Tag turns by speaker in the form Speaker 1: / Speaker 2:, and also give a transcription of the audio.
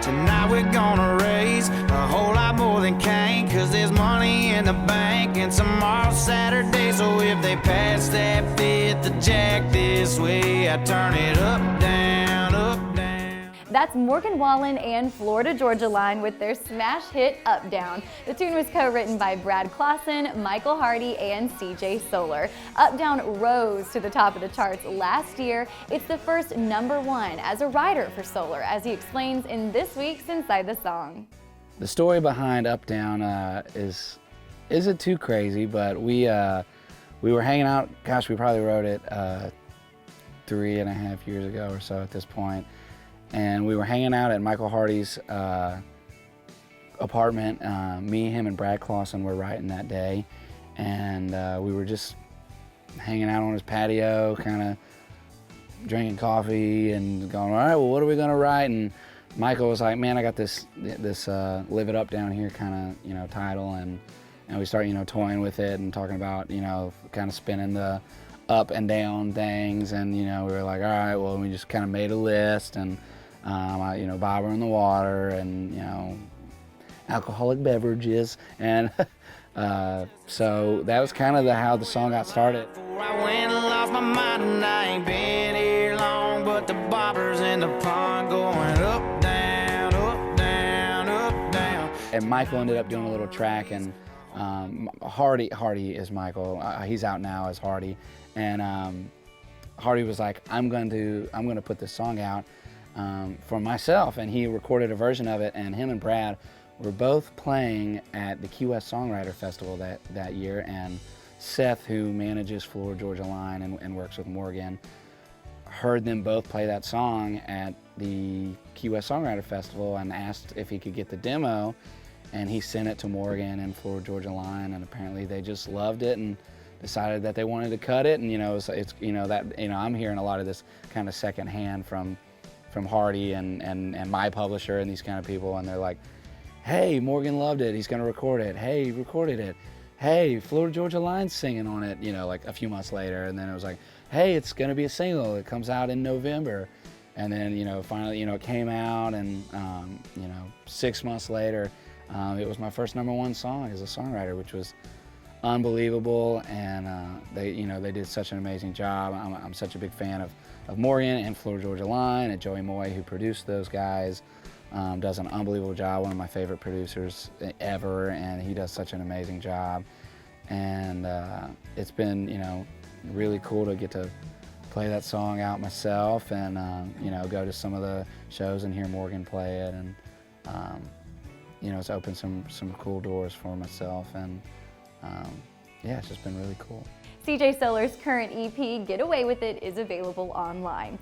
Speaker 1: Tonight we're gonna raise a whole lot more than Cain, 'cause there's money in the bank and tomorrow's Saturday. So if they pass that fifth of Jack this way, I turn it up, down, up, down.
Speaker 2: That's Morgan Wallen and Florida Georgia Line with their smash hit Up Down. The tune was co-written by Brad Clawson, Michael Hardy, and CJ Solar. Up Down rose to the top of the charts last year. It's the first #1 as a writer for Solar, as he explains in this week's Inside the Song.
Speaker 3: The story behind Up Down isn't too crazy, but we were hanging out. Gosh, we probably wrote it 3.5 years ago or so at this point. And we were hanging out at Michael Hardy's apartment. Me, him, and Brad Clawson were writing that day. And we were just hanging out on his patio, kind of drinking coffee and going, all right, well, what are we gonna write? And Michael was like, man, I got this Live It Up Down Here kind of, title. And we started, toying with it and talking about, kind of spinning the up and down things. And, we were like, all right, well, we just kind of made a list. And bobber in the water and, alcoholic beverages. And so that was kind of how the song got started.
Speaker 1: I went and lost my mind and I ain't been here long, but the bobbers in the pond going up, down, up, down, up, down.
Speaker 3: And Michael ended up doing a little track, and Hardy is Michael. He's out now as Hardy. And Hardy was like, I'm going to put this song out for myself, and he recorded a version of it. And him and Brad were both playing at the Key West Songwriter Festival that year. And Seth, who manages Florida Georgia Line and works with Morgan, heard them both play that song at the Key West Songwriter Festival and asked if he could get the demo. And he sent it to Morgan and Florida Georgia Line, and apparently they just loved it and decided that they wanted to cut it. And I'm hearing a lot of this kind of secondhand from Hardy and my publisher and these kind of people, and they're like, hey, Morgan loved it, he's gonna record it. Hey, he recorded it. Hey, Florida Georgia Line's singing on it, like a few months later. And then it was like, hey, it's gonna be a single, it comes out in November. And then, finally, it came out, and 6 months later, it was my first #1 song as a songwriter, which was unbelievable. And they did such an amazing job. I'm such a big fan of Morgan and Florida Georgia Line, and Joey Moy, who produced those guys, does an unbelievable job. One of my favorite producers ever, and he does such an amazing job. And it's been really cool to get to play that song out myself, and go to some of the shows and hear Morgan play it. And it's opened some cool doors for myself, and yeah, it's just been really cool.
Speaker 2: CJ Solar's current EP, Get Away With It, is available online.